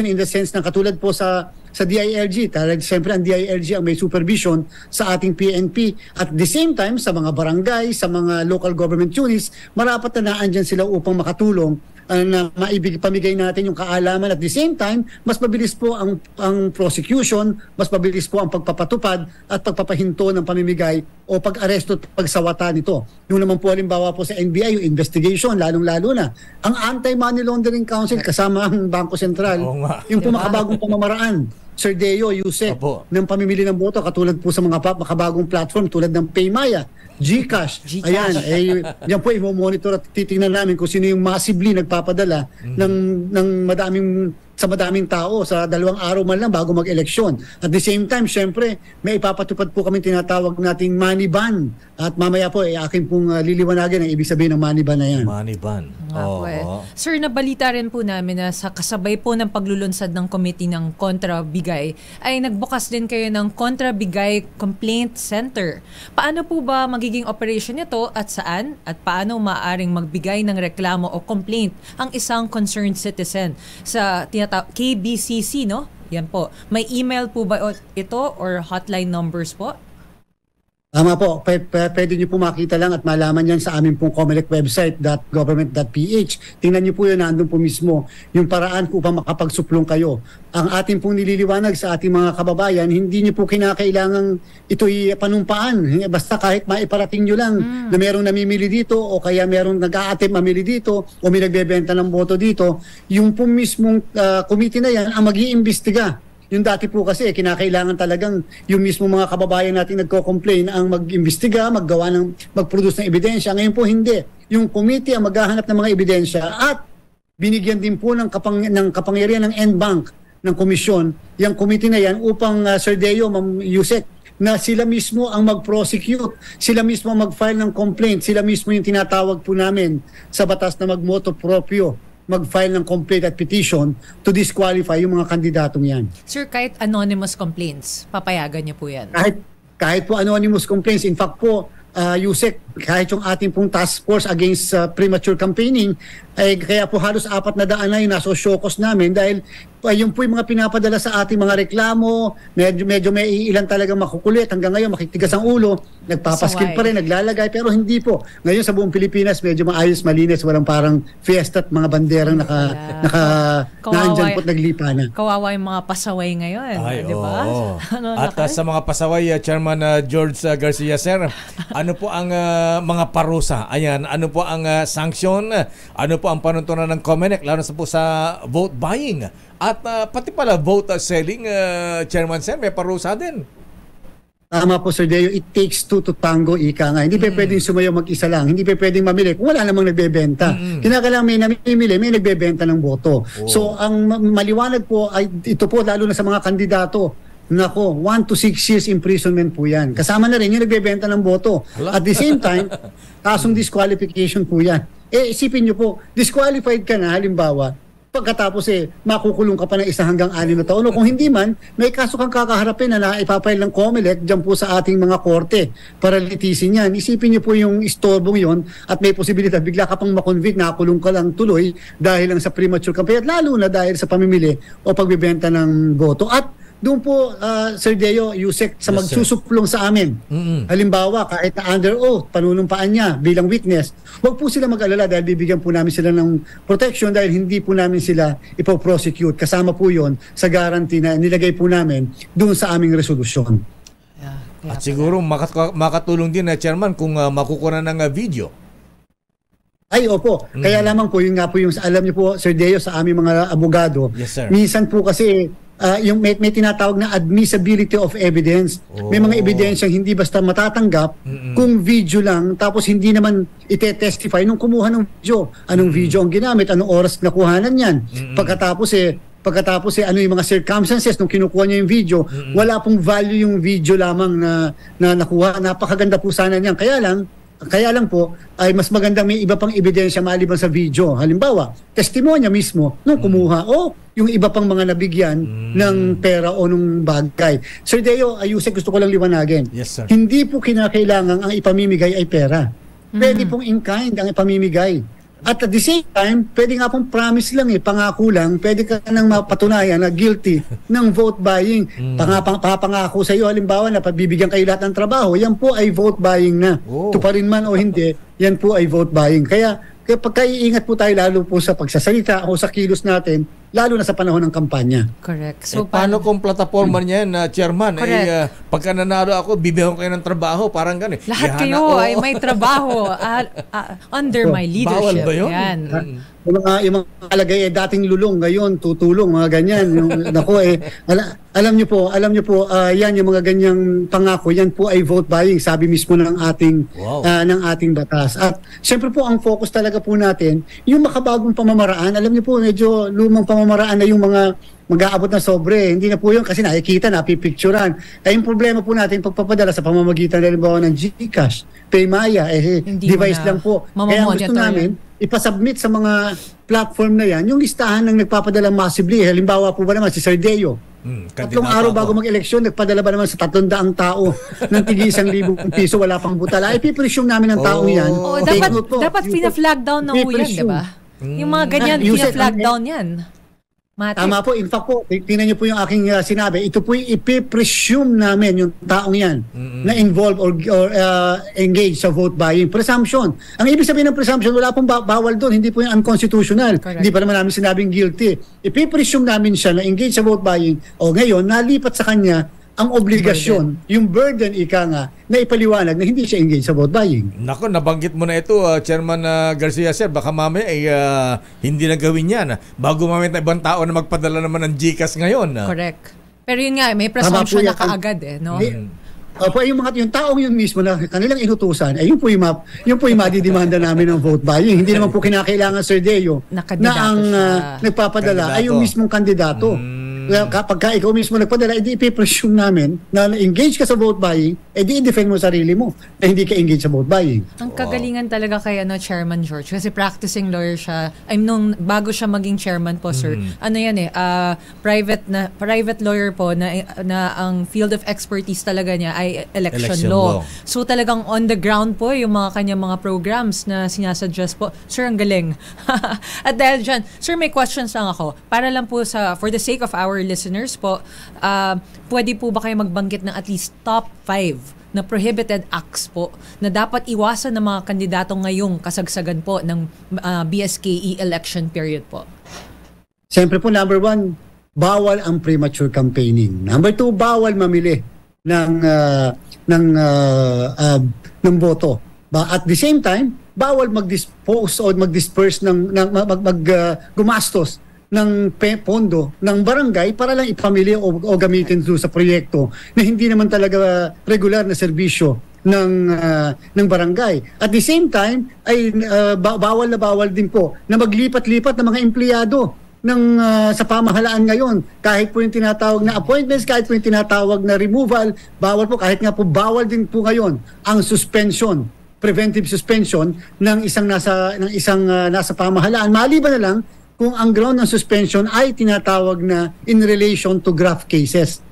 [SPEAKER 9] in the sense na katulad po sa DILG, talagang siyempre ang DILG ang may supervision sa ating PNP at the same time sa mga barangay, sa mga local government units, marapat na naandyan sila upang makatulong na pamigay natin yung kaalaman at the same time, mas mabilis po ang prosecution, mas mabilis po ang pagpapatupad at pagpapahinto ng pamimigay o pag-aresto at pagsawata nito. Yung naman po halimbawa po sa NBI, yung investigation, lalong-lalo na. Ang Anti-Money Laundering Council kasama ang Bangko Sentral, yung po makabagong pamamaraan, Sir Deo, Yusek, ng pamimili ng boto katulad po sa mga makabagong platform tulad ng Paymaya, GCash. Ayan, yan po i-monitor at titingnan namin kung sino yung massively nagpapadala ng madaming tao sa 2 araw man lang bago mag-eleksyon. At the same time, syempre, may ipapatupad po kami tinatawag nating money ban. At mamaya po, akin pong liliwanagin ang ibig sabihin ng money ban na yan.
[SPEAKER 2] Money ban.
[SPEAKER 3] Sir, nabalita rin po namin na sa kasabay po ng paglulunsad ng committee ng Kontrabigay, ay nagbukas din kayo ng Kontrabigay Complaint Center. Paano po ba magiging operation nito at saan? At paano maaaring magbigay ng reklamo o complaint ang isang concerned citizen sa KBCC, no? Yan po. May email po ba ito or hotline numbers po?
[SPEAKER 9] Tama po. Pwede nyo po makita lang at malaman yan sa aming pong COMELEC website .government.ph. Tingnan nyo po yun, nandun po mismo yung paraan kung upang makapagsuplong kayo. Ang ating pong nililiwanag sa ating mga kababayan, hindi nyo po kinakailangang ito'y panumpaan. Basta kahit maiparating nyo lang na merong namimili dito o kaya merong nag-a-attempt mamili dito o may nagbebenta ng boto dito, yung po mismong committee na yan ang mag-iimbestiga. Yung dati po kasi kinakailangan talagang yung mismo mga kababayan natin nagko-complain ang mag-imbestiga, mag-produce ng ebidensya. Ngayon po hindi. Yung committee ang maghahanap ng mga ebidensya at binigyan din po ng kapangyarihan ng NBank ng komisyon, yung committee na yan upang Sir Deo, Ma'am Yusek, na sila mismo ang mag-prosecute, sila mismo ang mag-file ng complaint, sila mismo yung tinatawag po namin sa batas na mag-motu proprio, mag-file ng complaint at petition to disqualify yung mga kandidatong yan.
[SPEAKER 3] Sir, kahit anonymous complaints, papayagan niyo po yan?
[SPEAKER 9] Kahit po anonymous complaints, in fact po, Yusek, kahit yung ating pong task force against premature campaigning, ay kaya po halos 400 na yung nasosyokos namin dahil yung po yung mga pinapadala sa ating mga reklamo, medyo may ilan talaga makukulit hanggang ngayon, makiktigas ang ulo, nagpapaskil pa rin, naglalagay, pero hindi po. Ngayon sa buong Pilipinas, medyo maayos, malinis, walang parang fiesta at mga banderang naandyan po at naglipa na.
[SPEAKER 3] Kawawa yung mga pasaway ngayon, di ba?
[SPEAKER 2] At sa mga pasaway, Chairman George Garcia, sir, ano po ang mga parusa? Ayan, ano po ang sanction? Ano po ang panuntunan ng COMELEC, lalo na po sa vote buying? At pati pala vote selling, Chairman Sir, may parusa din.
[SPEAKER 9] Tama po, Sir Deo. It takes two to tango, ika nga. Hindi pa pwedeng sumayaw mag-isa lang. Hindi pa pwedeng mamili kung wala namang nagbebenta. Kinakailangan may namimili, may nagbebenta ng boto. So, ang maliwanag po ay ito po, lalo na sa mga kandidato, nako, 1 to 6 years imprisonment po yan. Kasama na rin yung nagbebenta ng boto. At the same time, kasong disqualification po yan. Isipin nyo po, disqualified ka na, halimbawa, pagkatapos makukulong ka pa ng 1 hanggang 6 na taon. O kung hindi man, may kaso kang kakaharapin na naipapile ng COMELEC dyan po sa ating mga korte para litisin yan. Isipin niyo po yung istorbong yon at may posibilidad bigla ka pang makonvict, nakakulong ka lang tuloy dahil lang sa premature campaign at lalo na dahil sa pamimili o pagbibenta ng boto. At doon po, Sir Deo, Yusek, sa magsusuplong sa amin. Halimbawa, kahit na under oath, panunumpaan niya bilang witness, huwag po sila mag-alala dahil bibigyan po namin sila ng protection dahil hindi po namin sila ipoprosecute. Kasama po yon sa guarantee na nilagay po namin doon sa aming resolusyon.
[SPEAKER 2] At siguro makatulong din na Chairman kung makukuha ng video.
[SPEAKER 9] Ay, opo. Kaya lamang po, yun nga po yung, alam niyo po, Sir Deo, sa aming mga abogado, minsan po kasi yung may tinatawag na admissibility of evidence. May mga ebidensyang hindi basta matatanggap kung video lang tapos hindi naman ite-testify nung kumuha ng video. Anong video ang ginamit, anong oras nakuhanan yan. Pagkatapos ano yung mga circumstances nung kinukuha niya yung video, wala pong value yung video lamang na nakuha. Napakaganda po sana niyan. Kaya lang po, ay mas maganda may iba pang ebidensya maliban sa video. Halimbawa, testimonya mismo nung kumuha o yung iba pang mga nabigyan ng pera o nung bagay. Sir Deo, Ayusek, gusto ko lang liwanagin.
[SPEAKER 2] Yes, sir.
[SPEAKER 9] Hindi po kinakailangan ang ipamimigay ay pera. Pwede pong in-kind ang ipamimigay. At the same time, pwede nga pong promise lang pangako lang, pwede ka nang mapatunayan na guilty ng vote buying. Papangako sa iyo, halimbawa na pagbibigyan kayo lahat ng trabaho, yan po ay vote buying na. Tuparin man o hindi, yan po ay vote buying. Kaya pagkaiingat po tayo lalo po sa pagsasalita o sa kilos natin, lalo na sa panahon ng kampanya.
[SPEAKER 3] Correct.
[SPEAKER 2] So, paano kung platforma niya yan, Chairman? Pagka nanalo ako, bibigyan ko kayo ng trabaho, parang gano'n.
[SPEAKER 3] Lahat kayo ay may trabaho under my leadership.
[SPEAKER 2] Bawal ba yun?
[SPEAKER 3] Yan.
[SPEAKER 9] Yung mga alagay dating lulong, ngayon tutulong, mga ganyan. Alam niyo po, yan yung mga ganyang pangako, yan po ay vote buying, sabi mismo ng ating batas. At siyempre po ang focus talaga po natin, yung makabagong pamamaraan. Alam niyo po, medyo lumang pamamaraan na yung mga mag-aabot na sobre. Hindi na po yun kasi nakikita, napipicturan. Yung problema po natin, pagpapadala sa pamamagitan ng GCash, Paymaya, device lang po. Kaya gusto namin, ipasubmit sa mga platform na yan, yung listahan ng nagpapadala massively. Halimbawa po ba naman si Sir Deo. 3 araw bago mag-eleksyon, nagpadala ba naman sa 300 tao ng tig 1,000 piso, wala pang butala. Ipipresume namin ang taong yan.
[SPEAKER 3] Dapat pina-flag down na po yan, diba? Yung mga ganyan, pina-flag down yan.
[SPEAKER 9] Tama po. In fact po, tingnan niyo po yung aking sinabi. Ito po yung ipipresume namin yung taong yan na involved or engaged sa vote buying. Presumption. Ang ibig sabihin ng presumption, wala pong bawal doon. Hindi po yung unconstitutional. Correct. Hindi pa naman namin sinabing guilty. Ipipresume namin siya na engaged sa vote buying o ngayon, nalipat sa kanya ang obligasyon, yung burden na ipaliwanag na hindi siya engaged sa vote buying.
[SPEAKER 2] Nako, nabanggit mo na ito, Chairman Garcia, sir. Baka mamaya ay hindi na gawin yan. Bago mamaya na ibang tao na magpadala naman ng GCash ngayon.
[SPEAKER 3] Correct. Pero yun nga, may presumption na kaagad no?
[SPEAKER 9] yung taong yun mismo na kanilang inutusan, yun po yung madidimanda namin ng vote buying. Hindi naman po kinakailangan, Sir Deo, na ang nagpapadala ay yung mismong kandidato. Kapag ikaw mismo nagpadala, ipipresume namin na engage ka sa vote buying, i-defend mo sarili mo na hindi ka engage sa vote buying.
[SPEAKER 3] Ang kagalingan talaga kay Chairman George kasi practicing lawyer siya. Bago siya maging chairman po, sir. Private lawyer po na ang field of expertise talaga niya ay election law. So talagang on the ground po yung mga kanyang mga programs na sinasuggest po. Sir, ang galing. At dahil dyan, sir, may questions lang ako. Para lang po for the sake of our listeners po, pwede po ba kayo magbanggit ng at least top 5 na prohibited acts po na dapat iwasan ng mga kandidato ngayong kasagsagan po ng BSKE election period po?
[SPEAKER 9] Siyempre po, number 1, bawal ang premature campaigning. Number 2, bawal mamili ng boto. At the same time, bawal mag-dispose o mag-disperse gumastos ng pondo ng barangay para lang ipamili o gamitin doon sa proyekto na hindi naman talaga regular na serbisyo ng barangay. At the same time ay bawal din po na maglipat-lipat ng mga empleyado sa pamahalaan ngayon. Kahit po yung tinatawag na appointments, kahit po yung tinatawag na removal, bawal po. Kahit nga po bawal din po ngayon ang suspension, preventive suspension ng isang nasa pamahalaan. Maliban na lang kung ang ground ng suspension ay tinatawag na in relation to graft cases.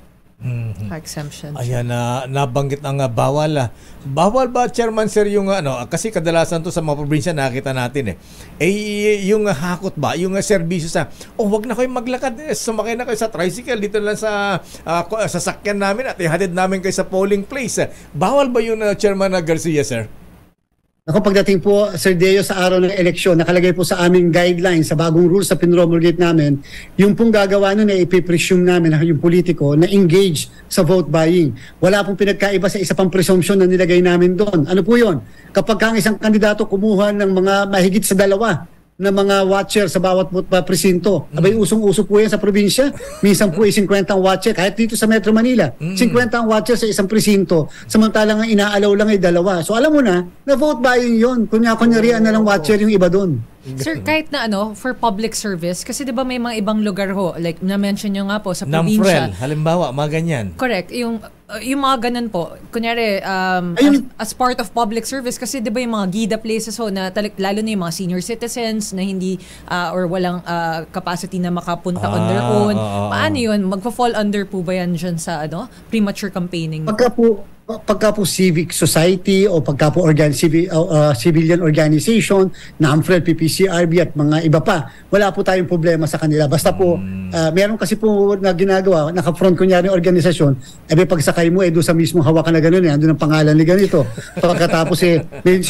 [SPEAKER 3] Exemption.
[SPEAKER 2] Ayan, nabanggit ang bawal. Bawal ba, Chairman Sir, yung kasi kadalasan to sa mga probinsya nakita natin yung hakot ba, yung serbisyo wag na kayo maglakad, sumakay na kayo sa tricycle dito lang sa sasakyan namin at ihatid namin kayo sa polling place. Bawal ba yun, Chairman Garcia, sir?
[SPEAKER 9] Ako, pagdating po, Sir Deo, sa araw ng eleksyon, nakalagay po sa aming guidelines, sa bagong rules sa pinromulgate namin, yung pong gagawa nun ay ipipresume namin na yung politiko na engage sa vote buying. Wala pong pinagkaiba sa isa pang presumption na nilagay namin doon. Ano po yun? Kapag ang isang kandidato kumuha ng mga mahigit sa 2 na mga watcher sa bawat presinto. Abay, usong-uso po yan sa probinsya. Minsan po 50 ang watcher. Kahit dito sa Metro Manila, 50 ang watcher sa isang presinto. Samantalang ang inaalaw lang ay 2. So alam mo na vote buying yun. Kunyarian na lang watcher yung iba doon.
[SPEAKER 3] Sir, kahit na for public service, kasi 'di ba may mga ibang lugar like na-mention nyo nga po sa probinsya.
[SPEAKER 2] Namfrel, halimbawa, mga ganyan.
[SPEAKER 3] Correct. Yung mga ganun po, kunyari, as part of public service, kasi 'di ba yung mga gida places na lalo na yung mga senior citizens na hindi or walang capacity na makapunta on their own. Paano yun? Magpa-fall under po ba yan dyan sa premature campaigning?
[SPEAKER 9] Pagka po civic society o pagka po civilian organization, NAMFREL, PPCRB at mga iba pa, wala po tayong problema sa kanila. Basta po, meron kasi po na ginagawa, naka-front kunyari organisasyon, pagsakay mo, doon sa mismong hawakan na gano'n, andun ang pangalan ni ganito. Pagkatapos doon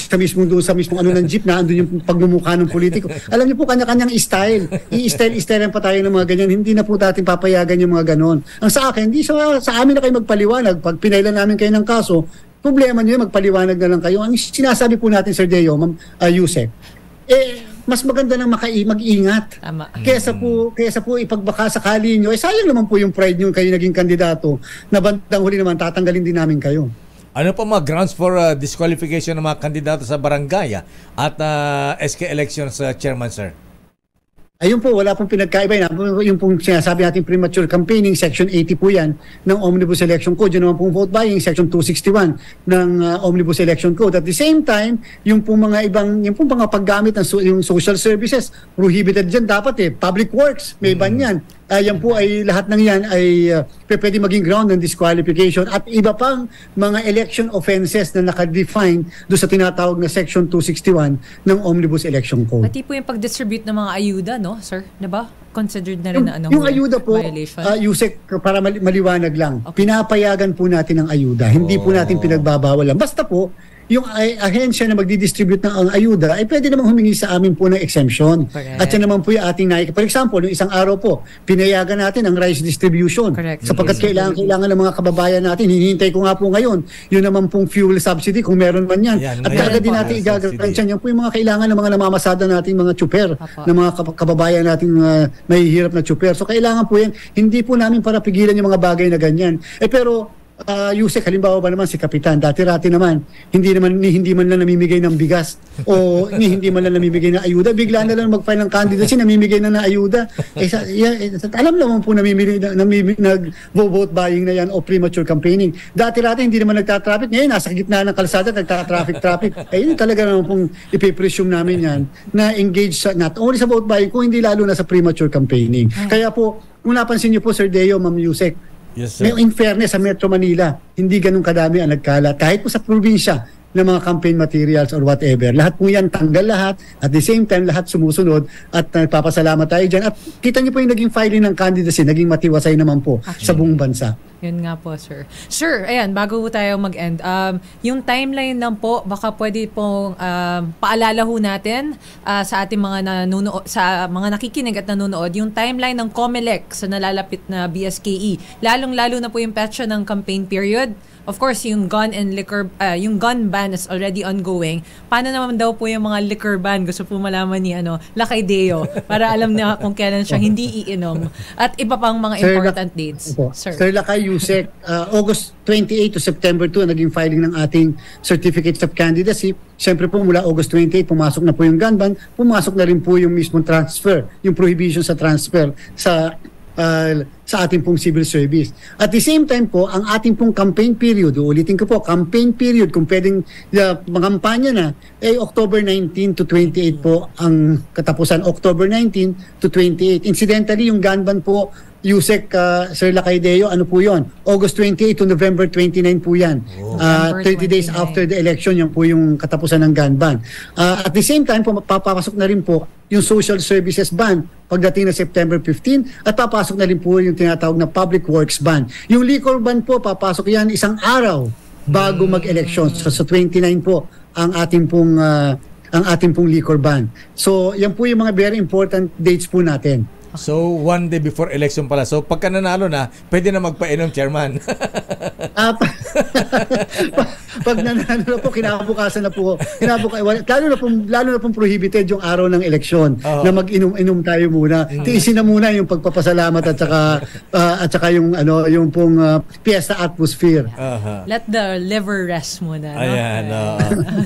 [SPEAKER 9] sa mismong ng jeep na andun yung pagmumukha ng politiko. Alam niyo po, kanya-kanyang style. I-style pa tayo ng mga ganyan. Hindi na po natin papayagan yung mga ganon. Ang sa akin, hindi sa amin na kayo magpaliwanag. Pag pinailan namin kayo ng kaso, problema nyo magpaliwanag na lang kayo. Ang sinasabi po natin, Sir Deo, Yusek, mas maganda nang mag-ingat.
[SPEAKER 3] Tama.
[SPEAKER 9] Kaysa po ipagbaka sakali nyo, sayang naman po yung pride nyo kayo naging kandidato na bandang huli naman tatanggalin din namin kayo.
[SPEAKER 2] Ano pa mga grounds for disqualification ng mga kandidato sa barangay at SK elections, Chairman, sir?
[SPEAKER 9] Ayun po, wala pong pinagkaiba. Yung pong sinasabi natin premature campaigning, Section 80 po yan ng Omnibus Election Code. Yun naman pong vote buying, Section 261 ng Omnibus Election Code. At the same time, yung pong mga paggamit ng yung social services, prohibited dyan dapat public works, may ban yan. Yan po ay lahat ng yan ay pwede maging ground ng disqualification at iba pang mga election offenses na nakadefine doon sa tinatawag na Section 261 ng Omnibus Election Code.
[SPEAKER 3] Pati po yung pag-distribute ng mga ayuda, no, sir? Diba? Considered na rin na
[SPEAKER 9] yung ayuda po, Yusek, para maliwanag lang, pinapayagan po natin ang ayuda. Hindi po natin pinagbabawalan. Basta po, yung ahensya na magdi-distribute ng ayuda ay pwede namang humingi sa amin po ng exemption.
[SPEAKER 3] Correct.
[SPEAKER 9] At yan naman po yung ating for example, yung isang araw po, pinayagan natin ang rice distribution.
[SPEAKER 3] Correct.
[SPEAKER 9] Sapagkat kailangan ng mga kababayan natin. Hinihintay ko nga po ngayon, yun naman pong fuel subsidy kung meron man yan. At kagad din natin igagarantiyan yan po yung mga kailangan ng mga namamasada nating mga tsuper, ng mga kababayan nating mahihirap na tsuper. So kailangan po yan, hindi po namin para pigilan yung mga bagay na ganyan. Pero Yusek, halimbawa ba naman si Kapitan, dati-rati naman, hindi man lang namimigay ng bigas o hindi man lang namimigay ng ayuda, bigla na lang mag-file ng candidacy, namimigay na ng ayuda. Alam naman po nag-vote buying na yan o premature campaigning. Dati-rati hindi naman nagtatraffic, ngayon nasa gitna ng kalsada, nagtatraffic. Yun talaga naman pong ipipresume namin yan na engage sa, not only sa vote buying, kung hindi lalo na sa premature campaigning. Kaya po, kung napansin niyo po, Sir Deo, Ma'am Yusek,
[SPEAKER 2] yes, sir.
[SPEAKER 9] in fairness, sa Metro Manila, hindi ganun kadami ang nagkalat. Kahit po sa probinsya ng mga campaign materials or whatever, lahat po yan tanggal lahat. At the same time, lahat sumusunod at nagpapasalamat tayo dyan. At kita niyo po yung naging filing ng candidacy, naging matiwasay naman po sa buong bansa.
[SPEAKER 3] Yun nga po, sir. Sir, ayan, bago po tayo mag-end, yung timeline lang po, baka pwede pong paalala ho natin sa ating mga nanonood, sa mga nakikinig at nanonood, yung timeline ng COMELEC sa nalalapit na BSKE. Lalong-lalo na po yung petsa ng campaign period. Of course, yung gun and liquor, yung gun ban is already ongoing. Paano naman daw po yung mga liquor ban? Gusto po malaman ni Lakay Deo para alam na kung kailan siya hindi iinom. At iba pang mga important dates.
[SPEAKER 9] Sir Lakay, Yusek, August 28 to September 2 naging filing ng ating certificates of candidacy. Siyempre po mula August 28 pumasok na po yung gun ban, pumasok na rin po yung mismong transfer, yung prohibition sa transfer sa ating pong civil service. At the same time po, ang ating pong campaign period, ulitin ko po, campaign period, kung pwedeng mangampanya na, October 19 to 28 po ang katapusan. October 19 to 28. Incidentally, yung gun ban po, Yusek, Sir Lakay Deo, ano po yun? August 28 to November 29 po yan. 30 days after the election, yan po yung katapusan ng gun ban. At the same time, papasok na rin po yung social services ban pagdating na September 15 at papasok na rin po yung tinatawag na public works ban. Yung liquor ban po, papasok yan isang araw bago mag-election. So 29 po ang ating pong liquor ban. So yan po yung mga very important dates po natin.
[SPEAKER 2] So, one day before election pala. So, pagka nanalo na, pwede na magpainom, Chairman.
[SPEAKER 9] Pag nanalo na po, kinabukasan na po. Lalo na pong prohibited yung araw ng eleksyon na mag-inom-inom tayo muna. Tiisin na muna yung pagpapasalamat at saka yung pong fiesta atmosphere.
[SPEAKER 3] Let the liver rest muna.
[SPEAKER 2] Ayan.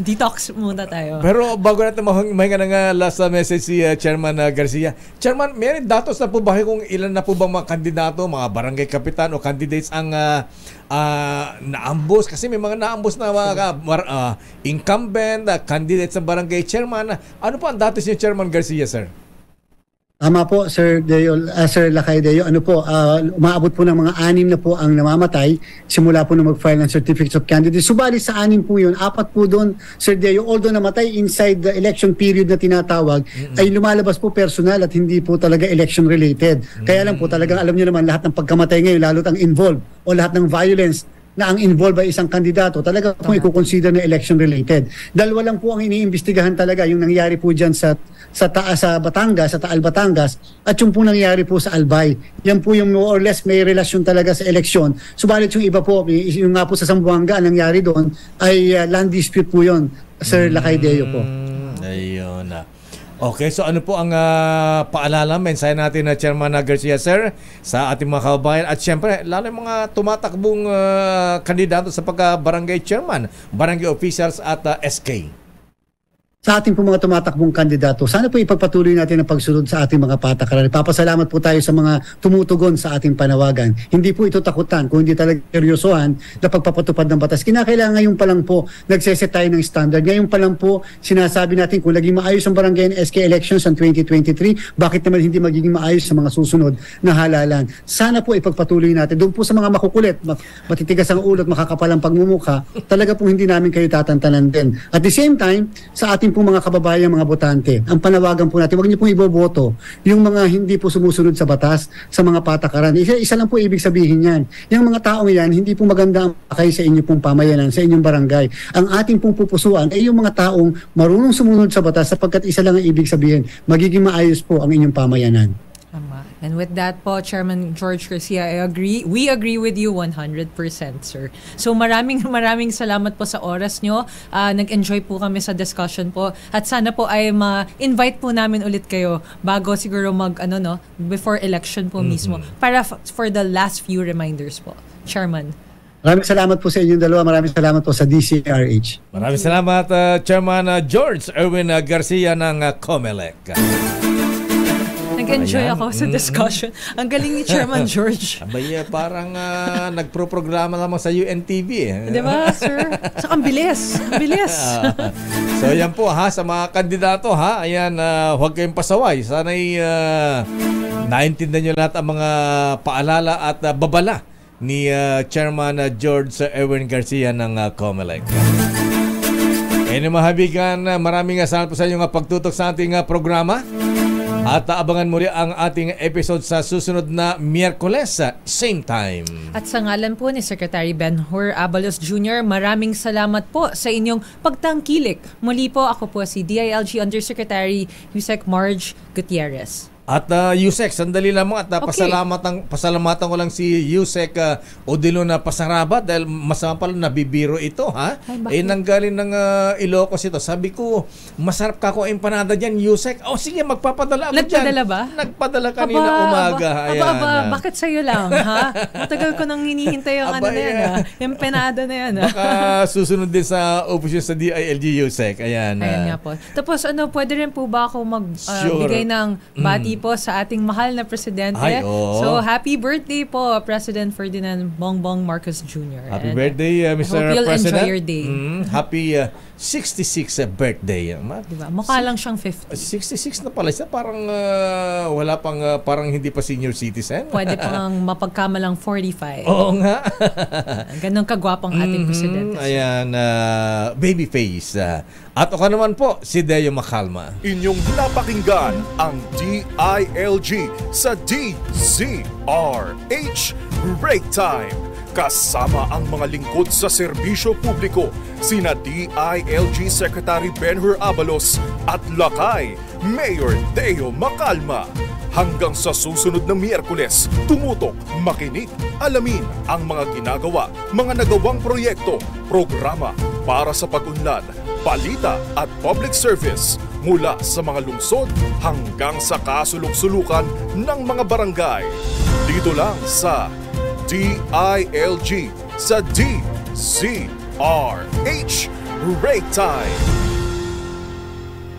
[SPEAKER 3] Detox muna tayo.
[SPEAKER 2] Pero bago natin mahinga ng last message si Chairman Garcia. Chairman, meron datos na po ba kung ilan na po bang mga kandidato, mga barangay kapitan o candidates ang naambos? Kasi may mga naambos na mga incumbent, candidates sa barangay chairman. Ano po ang datos niyo, Chairman Garcia, sir?
[SPEAKER 9] Tama po, Sir Deo, Sir Lakay Deo. Ano po, umaabot po ng mga 6 na po ang namamatay simula po na mag-file ng certificates of candidacy. Subalit sa 6 po yun, 4 po doon, Sir Deo, although namatay inside the election period na tinatawag, ay lumalabas po personal at hindi po talaga election related. Kaya lang po talagang alam niyo naman lahat ng pagkamatay ngayon, lalo't ang involved o lahat ng violence na ang involved ay isang kandidato, talaga po i-consider na election related. Dalawa lang po ang iniimbestigahan talaga, yung nangyari po dyan sa Batangas, sa Taal Batangas, at yung po nangyari po sa Albay. Yan po yung more or less may relasyon talaga sa eleksyon. Subalit yung iba po, yung nga po sa Zamboanga, ang nangyari doon ay land dispute po yun, Sir Lakay Deo po.
[SPEAKER 2] Ayun na. Okay, so ano po ang paalala, mensahe natin na Chairman Garcia, sir, sa ating mga kababayan at syempre, lalo yung mga tumatakbong kandidato sa pagka-barangay chairman, barangay officials at SK?
[SPEAKER 9] Sa ating po mga tumatakbong kandidato, sana po ipagpatuloy natin ang pagsunod sa ating mga patakaran. Papasalamat po tayo sa mga tumutugon sa ating panawagan. Hindi po ito takutan, kung hindi talaga seryosohan na pagpapatupad ng batas. Kinakailangan ngayon pa lang po, nagseset tayo ng standard. Ngayon pa lang po, sinasabi natin kung naging maayos ang barangay and SK elections ng 2023, bakit naman hindi magiging maayos sa mga susunod na halalan. Sana po ipagpatuloy natin. Doon po sa mga makukulit, matitigas ang ulo at makakapal ang pagmumukha, talaga po hindi namin kayo tatantanan din. At the same time, sa ating po mga kababayan, mga botante, ang panawagan po natin, huwag niyo pong iboboto yung mga hindi po sumusunod sa batas, sa mga patakaran. Isa lang po ibig sabihin yan. Yung mga taong yan, hindi po maganda ang pakay sa inyo pong pamayanan, sa inyong barangay. Ang ating pong pupusuan ay yung mga taong marunong sumunod sa batas sapagkat isa lang ang ibig sabihin, magiging maayos po ang inyong pamayanan.
[SPEAKER 3] And with that po, Chairman George Garcia, I agree. We agree with you 100%, sir. So maraming salamat po sa oras nyo. Nag-enjoy po kami sa discussion po. At sana po ay ma-invite po namin ulit kayo bago siguro before election po mismo. Para for the last few reminders po. Chairman.
[SPEAKER 9] Maraming salamat po sa inyong dalawa. Maraming salamat po sa DCRH.
[SPEAKER 2] Maraming salamat, Chairman George Erwin Garcia ng COMELEC.
[SPEAKER 3] Nag-enjoy ako sa discussion. Ang galing ni Chairman George.
[SPEAKER 2] Abay, parang nagpro-programa naman sa UNTV.
[SPEAKER 3] Di ba, sir? Saka ang bilis. Ang bilis.
[SPEAKER 2] So, yan po ha, sa mga kandidato ha. Ayan, huwag kayong pasaway. Sana'y naintindihan nyo lahat ang mga paalala at babala ni Chairman George Erwin Garcia ng COMELEC. Kaya mahabigan, maraming salamat po sa inyong pagtutok sa ating programa. At abangan mo rin ang ating episode sa susunod na Miyerkules, same time.
[SPEAKER 3] At sa ngalan po ni Secretary Ben-Hur Abalos Jr., maraming salamat po sa inyong pagtangkilik. Muli po, ako po si DILG Undersecretary Yusek Marge Gutierrez.
[SPEAKER 2] At Yusek, sandali lamang at pasalamatan ko lang si Yusek Odilo na Pasaraba dahil masama pala nabibiro ito ha.
[SPEAKER 3] Ay,
[SPEAKER 2] nanggaling ng Ilocos ito. Sabi ko, masarap ka ko empanada dyan, Yusek. Sige, magpapadala ako dyan.
[SPEAKER 3] Nagpadala ba?
[SPEAKER 2] Nagpadala kanina umaga.
[SPEAKER 3] Bakit sa'yo lang ha? Matagal ko nang hinihintay yung ano na yan ha. Yung empanada na yan ha.
[SPEAKER 2] Baka susunod din sa opisyon sa DILG, Yusek. Ayan
[SPEAKER 3] nga po. Tapos pwede rin po ba ako magbigay ng bati po sa ating mahal na presidente. So, happy birthday po, President Ferdinand Bongbong Marcos Jr.
[SPEAKER 2] Happy birthday, Mr.
[SPEAKER 3] I hope you'll
[SPEAKER 2] President.
[SPEAKER 3] enjoy your day.
[SPEAKER 2] Happy 66th birthday.
[SPEAKER 3] Diba? Mukha lang siyang 50.
[SPEAKER 2] 66 na pala siya. Parang wala pang, parang hindi pa senior citizen.
[SPEAKER 3] Pwede pang mapagkamalang 45.
[SPEAKER 2] Oo nga.
[SPEAKER 3] Ganon kagwapang ating presidente.
[SPEAKER 2] Ayan, baby face. At ako naman po, si Deo Macalma.
[SPEAKER 1] Inyong napakinggan ang DILG sa DZRH Break Time. Kasama ang mga lingkod sa serbisyo publiko, sina DILG Secretary Ben-Hur Abalos at Lakay Mayor Deo Macalma. Hanggang sa susunod na Miyerkules, tumutok, makinig, alamin ang mga ginagawa, mga nagawang proyekto, programa para sa pag-unlad, balita at public service mula sa mga lungsod hanggang sa kasulok-sulukan ng mga barangay. Dito lang sa DILG sa DZRH Break Time.